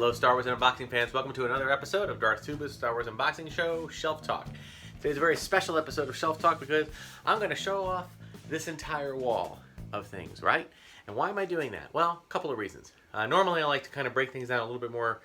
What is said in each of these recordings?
Hello, Star Wars and unboxing fans. Welcome to another episode of Darth Tuba's Star Wars unboxing show, Shelf Talk. Today's a very special episode of Shelf Talk because I'm going to show off this entire wall of things, right? And why am I doing that? Well, a couple of reasons. Normally, I like to kind of break things down a little bit more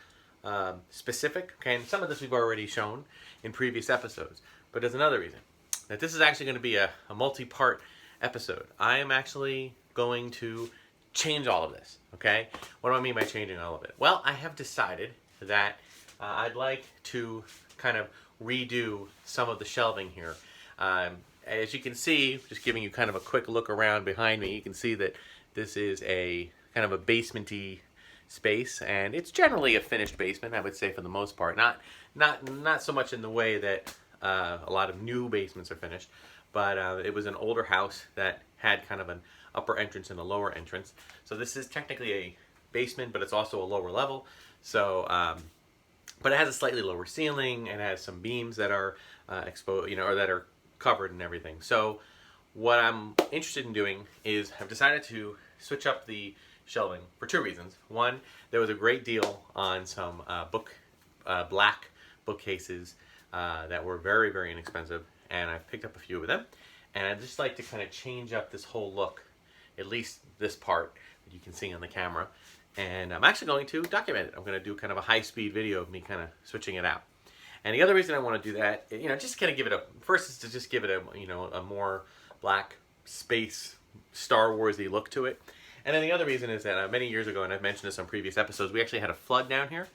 specific. Okay, and some of this we've already shown in previous episodes. But there's another reason. That this is actually going to be a multi-part episode. I am actually going to change all of this, okay? What do I mean by changing all of it? Well, I have decided that I'd like to kind of redo some of the shelving here. As you can see, just giving you kind of a quick look around behind me, you can see that this is a kind of a basement-y space, and it's generally a finished basement, I would say, for the most part. Not so much in the way that a lot of new basements are finished, but it was an older house that had kind of an upper entrance and a lower entrance. So this is technically a basement, but it's also a lower level. So, but it has a slightly lower ceiling and has some beams that are exposed, or that are covered and everything. So what I'm interested in doing is I've decided to switch up the shelving for two reasons. One, there was a great deal on some black bookcases that were very, very inexpensive, and I've picked up a few of them. And I'd just like to kind of change up this whole look, at least this part that you can see on the camera. And I'm actually going to document it. I'm going to do kind of a high-speed video of me kind of switching it out. And the other reason I want to do that, just kind of give it first is to just give it a more black space, Star Wars-y look to it. And then the other reason is that many years ago, and I've mentioned this on previous episodes, we actually had a flood down here.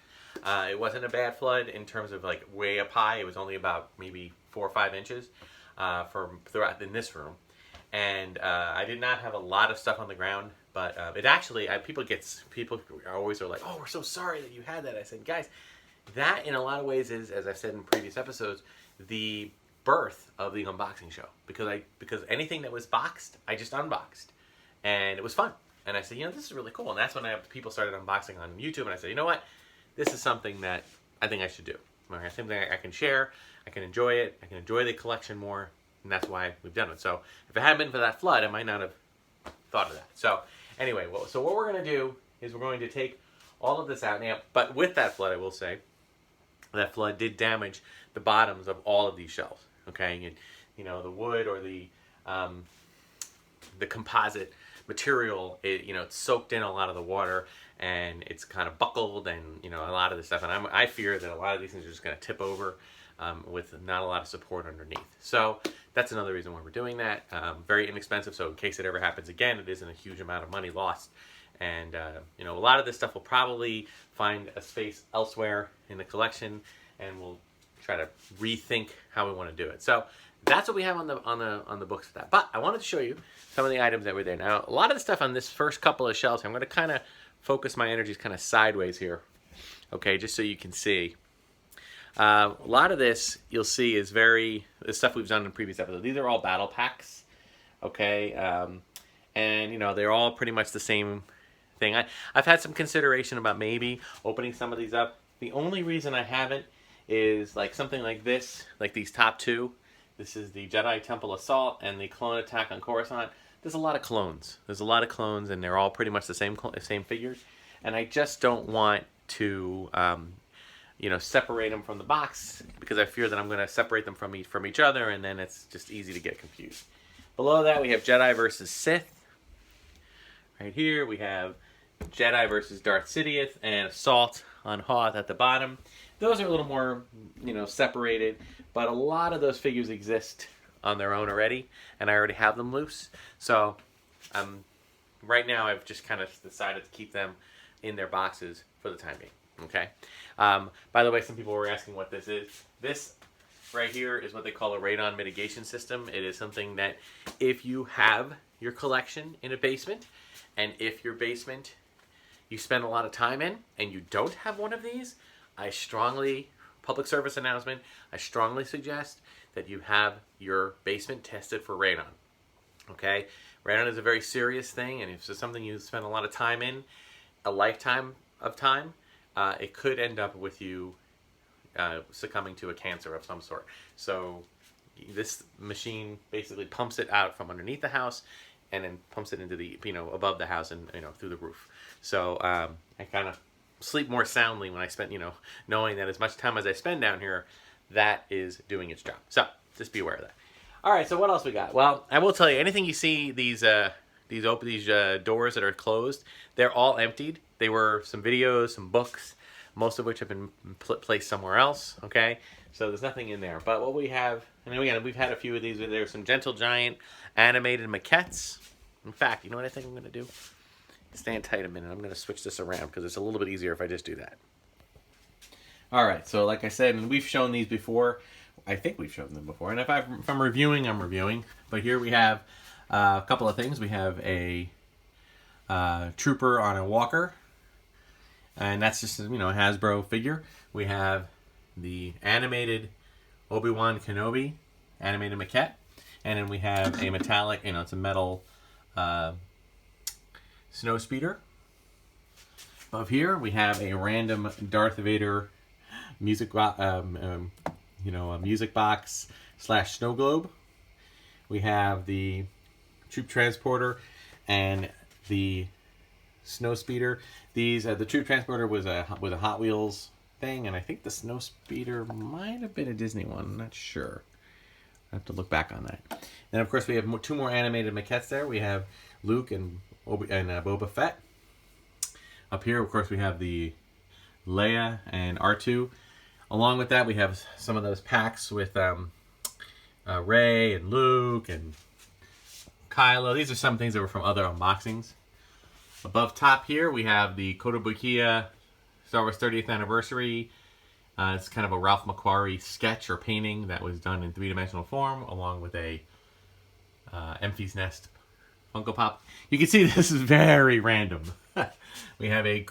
It wasn't a bad flood in terms of like way up high. It was only about maybe 4 or 5 inches throughout in this room. And I did not have a lot of stuff on the ground, but it actually, people always are like, "Oh, we're so sorry that you had that." I said, guys, that in a lot of ways is, as I've said in previous episodes, the birth of the unboxing show. Because anything that was boxed, I just unboxed. And it was fun. And I said, this is really cool. And that's when people started unboxing on YouTube. And I said, you know what? This is something that I think I should do. Something I can share. I can enjoy it. I can enjoy the collection more. And that's why we've done it. So if it hadn't been for that flood, I might not have thought of that. So anyway, so what we're going to do is we're going to take all of this out now. But with that flood, I will say, that flood did damage the bottoms of all of these shelves. Okay, and the wood or the composite material, it soaked in a lot of the water, and it's kind of buckled, and a lot of this stuff. And I fear that a lot of these things are just going to tip over with not a lot of support underneath. So that's another reason why we're doing that. Very inexpensive, so in case it ever happens again, it isn't a huge amount of money lost. And a lot of this stuff will probably find a space elsewhere in the collection, and we'll try to rethink how we want to do it. So that's what we have on the books for that. But I wanted to show you some of the items that were there. Now, a lot of the stuff on this first couple of shelves, I'm going to kind of focus my energies kind of sideways here, okay, just so you can see. A lot of this you'll see is the stuff we've done in previous episodes. These are all battle packs, okay, and they're all pretty much the same thing. I've had some consideration about maybe opening some of these up. The only reason I haven't is like something like this, like these top two. This is the Jedi Temple Assault and the Clone Attack on Coruscant. There's a lot of clones. And they're all pretty much the same figures. And I just don't want to, separate them from the box, because I fear that I'm going to separate them from each other, and then it's just easy to get confused. Below that, we have Jedi versus Sith. Right here, we have Jedi versus Darth Sidious and Assault on Hoth at the bottom. Those are a little more, separated, but a lot of those figures exist on their own already, and I already have them loose. So, right now I've just kind of decided to keep them in their boxes for the time being. Okay. By the way, some people were asking what this is. This right here is what they call a radon mitigation system. It is something that if you have your collection in a basement, and if your basement you spend a lot of time in, and you don't have one of these, public service announcement, I strongly suggest that you have your basement tested for radon. Okay? Radon is a very serious thing, and if it's something you spend a lot of time in, a lifetime of time, it could end up with you succumbing to a cancer of some sort. So this machine basically pumps it out from underneath the house and then pumps it into the, above the house and, through the roof. So I kind of sleep more soundly when I spend, knowing that as much time as I spend down here, that is doing its job. So just be aware of that. All right, so what else we got? Well, I will tell you, anything you see these doors that are closed, they're all emptied. They were some videos, some books, most of which have been placed somewhere else. Okay, so there's nothing in there. But what we have, and again, we've had a few of these. There's some Gentle Giant animated maquettes. In fact, you know what I think I'm going to do? Stand tight a minute. I'm going to switch this around because it's a little bit easier if I just do that. All right, so like I said, and we've shown these before. I think we've shown them before. And if I'm reviewing, I'm reviewing. But here we have a couple of things. We have a trooper on a walker. And that's just, a Hasbro figure. We have the animated Obi-Wan Kenobi animated maquette. And then we have a metallic, it's a metal snow speeder. Above here, we have a random Darth Vader music a music box / snow globe. We have the troop transporter and the snow speeder. These the troop transporter was a Hot Wheels thing, and I think the snow speeder might have been a Disney one. I'm not sure. I have to look back on that. And of course, we have two more animated maquettes there. We have Luke and Boba Fett. Up here, of course, we have the Leia and R2. Along with that, we have some of those packs with Rey and Luke and Kylo. These are some things that were from other unboxings. Above top here, we have the Kotobukiya Star Wars 30th Anniversary. It's kind of a Ralph McQuarrie sketch or painting that was done in three-dimensional form, along with a Emphy's Nest Funko Pop. You can see this is very random. We have a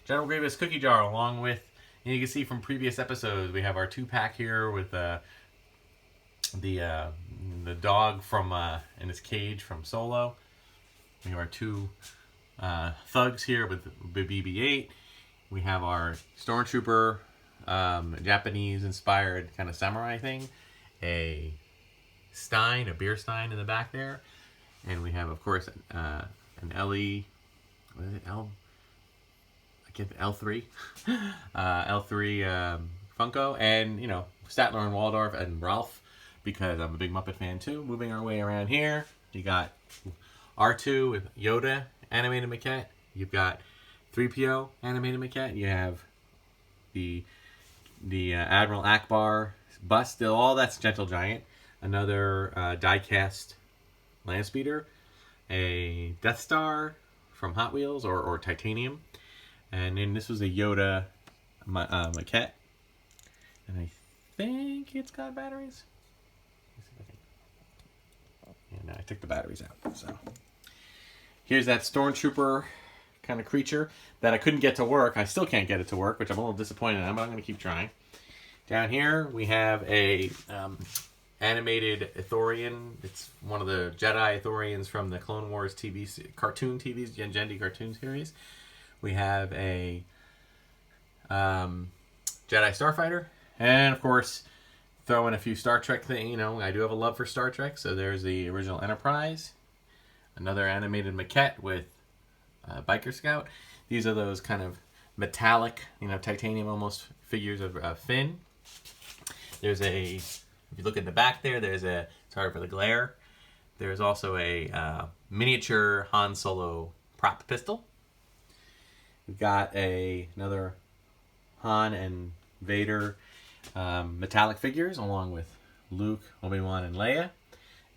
General Grievous cookie jar, along with, and you can see from previous episodes, we have our 2-pack here with the dog from in his cage from Solo. We have our 2 thugs here with BB-8. We have our Stormtrooper, Japanese-inspired kind of samurai thing. A beer stein in the back there. And we have, of course, an LE, what is it, L3? L3 Funko. And, Statler and Waldorf and Ralph, because I'm a big Muppet fan too. Moving our way around here, you got R2 with Yoda animated maquette. You've got 3PO animated maquette. You have the Admiral Akbar bust. All that's Gentle Giant. Another die-cast land speeder. A Death Star from Hot Wheels or Titanium. And then this was a Yoda maquette. And I think it's got batteries. And I took the batteries out. So here's that Stormtrooper kind of creature that I couldn't get to work. I still can't get it to work, which I'm a little disappointed in, but I'm going to keep trying. Down here we have a animated Ithorian. It's one of the Jedi Ithorians from the Clone Wars cartoon Gen cartoon series. We have a Jedi Starfighter, and of course, throw in a few Star Trek things. I do have a love for Star Trek, so there's the original Enterprise. Another animated maquette with Biker Scout. These are those kind of metallic, titanium almost figures of Finn. There's if you look at the back there, sorry for the glare. There's also a miniature Han Solo prop pistol. We've got another Han and Vader metallic figures, along with Luke, Obi-Wan, and Leia.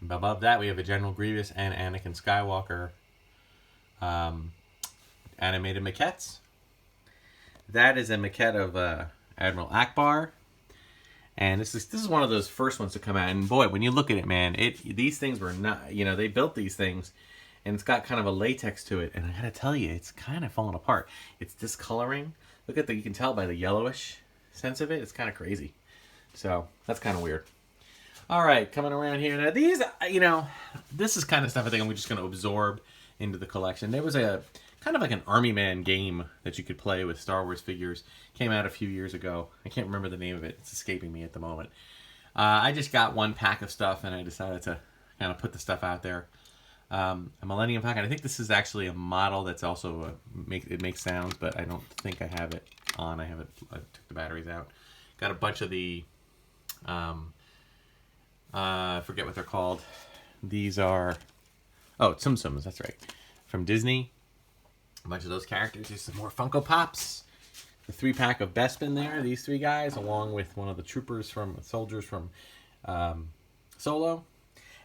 And above that, we have a General Grievous and Anakin Skywalker animated maquettes. That is a maquette of Admiral Akbar. And this is one of those first ones to come out. And boy, when you look at it, man, these things were not, they built these things, and it's got kind of a latex to it. And I gotta tell you, it's kind of falling apart. It's discoloring. Look at you can tell by the yellowish sense of it. It's kind of crazy. So that's kind of weird. All right, coming around here. Now these, this is kind of stuff I think I'm just going to absorb into the collection. There was a kind of like an Army Man game that you could play with Star Wars figures. Came out a few years ago. I can't remember the name of it. It's escaping me at the moment. I just got one pack of stuff, and I decided to kind of put the stuff out there. a Millennium Falcon. I think this is actually a model that's also it makes sounds, but I don't think I have it on. I took the batteries out. Got a bunch of the I forget what they're called. These are Tsum Tsums. That's right, from Disney. A bunch of those characters. Here's some more Funko Pops. The 3-pack of Bespin there. These 3 guys, along with one of the soldiers from Solo.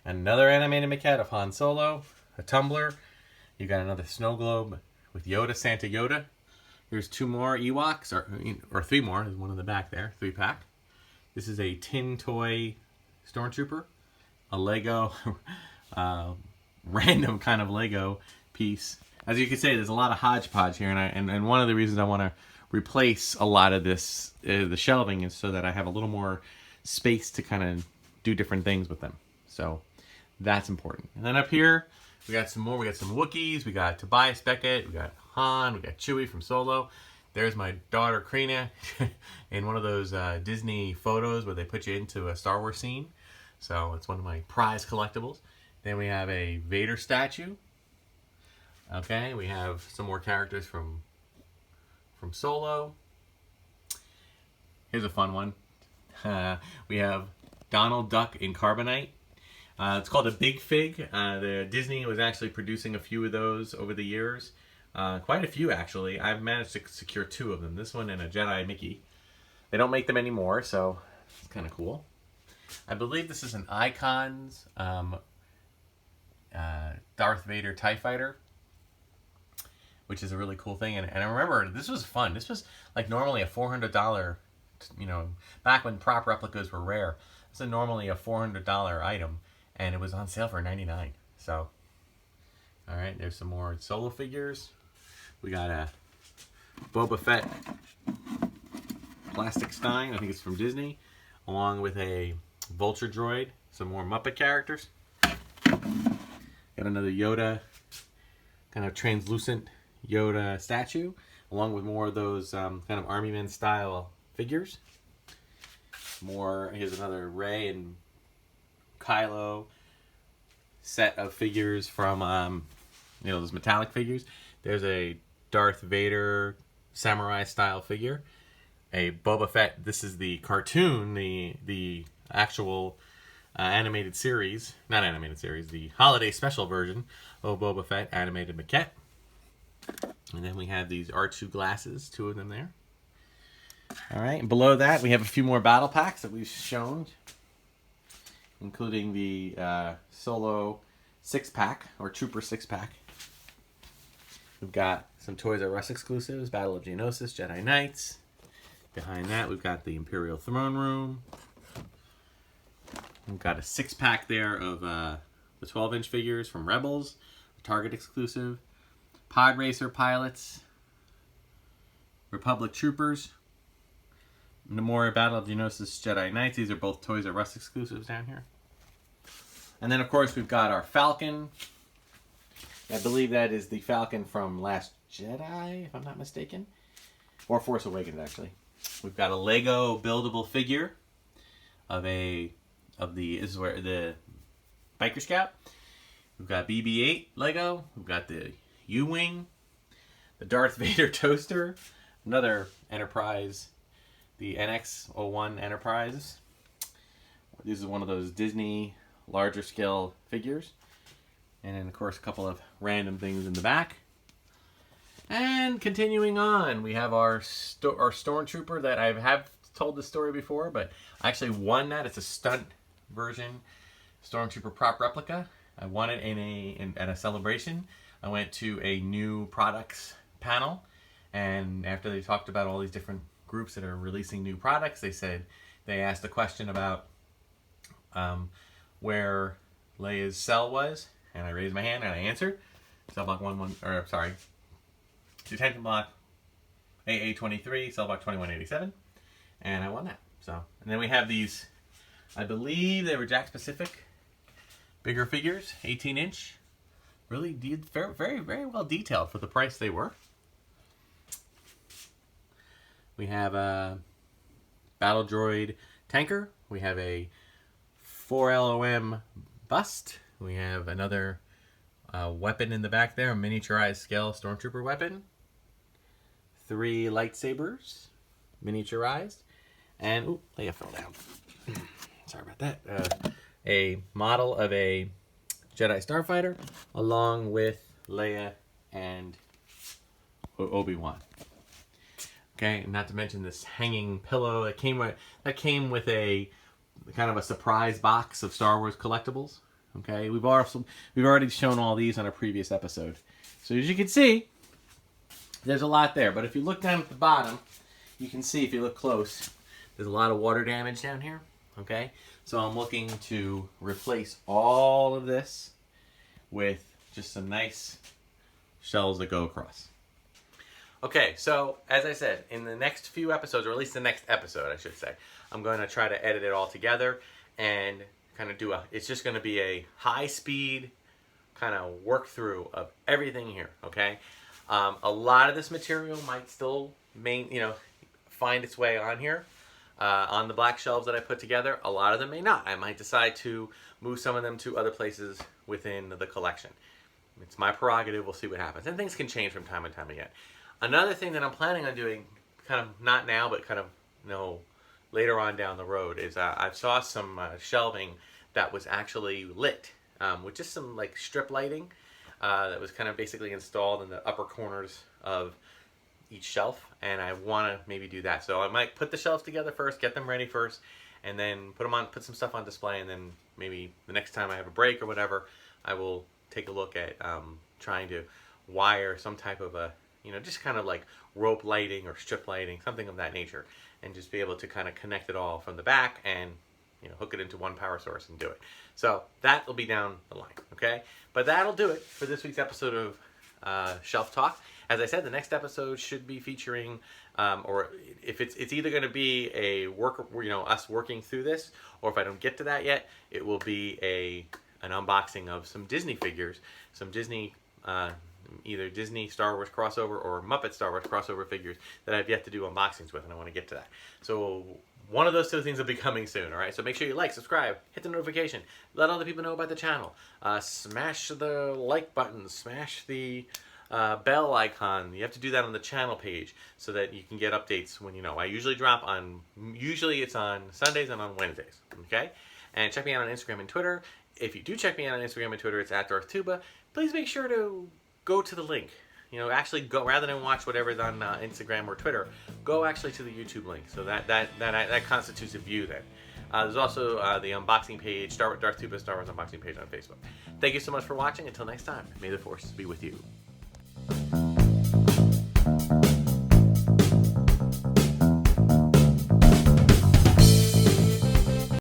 Another animated maquette of Han Solo. A tumbler. You got another snow globe with Yoda, Santa Yoda. Here's 2 more Ewoks, or 3 more. There's one in the back there. 3-pack. This is a tin toy Stormtrooper. A Lego, random kind of Lego piece. As you can see, there's a lot of hodgepodge here, and one of the reasons I want to replace a lot of this, the shelving, is so that I have a little more space to kind of do different things with them. So that's important. And then up here, we got some more. We got some Wookiees. We got Tobias Beckett. We got Han. We got Chewie from Solo. There's my daughter Karina in one of those Disney photos where they put you into a Star Wars scene. So it's one of my prize collectibles. Then we have a Vader statue. Okay, we have some more characters from Solo. Here's a fun one. We have Donald Duck in Carbonite. It's called a Big Fig. Disney was actually producing a few of those over the years. Quite a few, actually. I've managed to secure 2 of them. This one and a Jedi Mickey. They don't make them anymore, so it's kind of cool. I believe this is an Icons Darth Vader TIE Fighter, which is a really cool thing. And I remember, this was fun. This was like normally a $400, back when prop replicas were rare. This is normally a $400 item, and it was on sale for $99. So, all right, there's some more Solo figures. We got a Boba Fett plastic Stein. I think it's from Disney, along with a Vulture droid. Some more Muppet characters. Got another Yoda, kind of translucent Yoda statue, along with more of those kind of Army Men style figures. Here's another Rey and Kylo set of figures from those metallic figures. There's a Darth Vader samurai style figure. A Boba Fett. This is the cartoon, the actual animated series, not animated series, the holiday special version of Boba Fett animated maquette. And then we have these R2 glasses, 2 of them there. All right, and below that we have a few more battle packs that we've shown, including the Solo 6-pack, or Trooper 6-pack. We've got some Toys R Us exclusives, Battle of Geonosis, Jedi Knights. Behind that we've got the Imperial Throne Room. We've got a 6-pack there of the 12-inch figures from Rebels, Target exclusive. Pod Racer Pilots, Republic Troopers, Namora Battle of Geonosis Jedi Knights. These are both Toys R Us exclusives down here. And then, of course, we've got our Falcon. I believe that is the Falcon from Last Jedi, if I'm not mistaken. Or Force Awakens, actually. We've got a Lego buildable figure of the Biker Scout. We've got BB-8 Lego. We've got the U-Wing, the Darth Vader toaster, another Enterprise, the NX-01 Enterprise. This is one of those Disney larger scale figures. And then, of course, a couple of random things in the back. And continuing on, we have our Stormtrooper that I have told this story before, but I actually won that. It's a stunt version Stormtrooper prop replica. I won it at a celebration. I went to a new products panel, and after they talked about all these different groups that are releasing new products, they asked a question about where Leia's cell was, and I raised my hand and I answered. Cell block 210 block AA23, cell block 2187, and I won that. So, and then we have these, I believe they were Jakks Pacific bigger figures, 18-inch. Really very, very, very well detailed for the price they were. We have a Battle Droid Tanker. We have a 4LOM bust. We have another weapon in the back there, a miniaturized scale stormtrooper weapon. 3 lightsabers, miniaturized. And, ooh, Leia fell down. Sorry about that. A model of a Jedi Starfighter, along with Leia and Obi-Wan. Okay, not to mention this hanging pillow that came with a kind of a surprise box of Star Wars collectibles. Okay, we've already shown all these on a previous episode. So as you can see, there's a lot there. But if you look down at the bottom, you can see, if you look close, there's a lot of water damage down here. Okay, so I'm looking to replace all of this with just some nice shelves that go across. Okay, so as I said, in the next few episodes, or at least the next episode, I should say, I'm going to try to edit it all together and kind of it's just going to be a high-speed kind of work through of everything here, okay? A lot of this material might still find its way on here, on the black shelves that I put together. A lot of them may not. I might decide to move some of them to other places within the collection. It's my prerogative. We'll see what happens. And things can change from time to time again. Another thing that I'm planning on doing, kind of not now, but kind of later on down the road, is I saw some shelving that was actually lit with just some like strip lighting that was kind of basically installed in the upper corners of each shelf, and I want to maybe do that. So I might put the shelves together first, get them ready first, and then put some stuff on display, and then maybe the next time I have a break or whatever, I will take a look at trying to wire some type of a just kind of like rope lighting or strip lighting, something of that nature, and just be able to kind of connect it all from the back and hook it into one power source and do it. So that will be down the line, okay? But that'll do it for this week's episode of Shelf Talk. As I said, the next episode should be featuring, or if it's either going to be us working through this, or if I don't get to that yet, it will be an unboxing of some Disney figures, some Disney. Either Disney Star Wars crossover or Muppet Star Wars crossover figures that I've yet to do unboxings with, and I want to get to that. So one of those two things will be coming soon, all right? So make sure you like, subscribe, hit the notification, let other people know about the channel, smash the like button, smash the bell icon. You have to do that on the channel page so that you can get updates when I usually drop usually it's on Sundays and on Wednesdays, okay? And check me out on Instagram and Twitter. If you do check me out on Instagram and Twitter, it's at Darth Tuba. Please make sure to go to the link. Actually go, rather than watch whatever's on Instagram or Twitter, go actually to the YouTube link. So that constitutes a view then. There's also the unboxing page, Darth Tuba Star Wars unboxing page on Facebook. Thank you so much for watching. Until next time, may the Force be with you.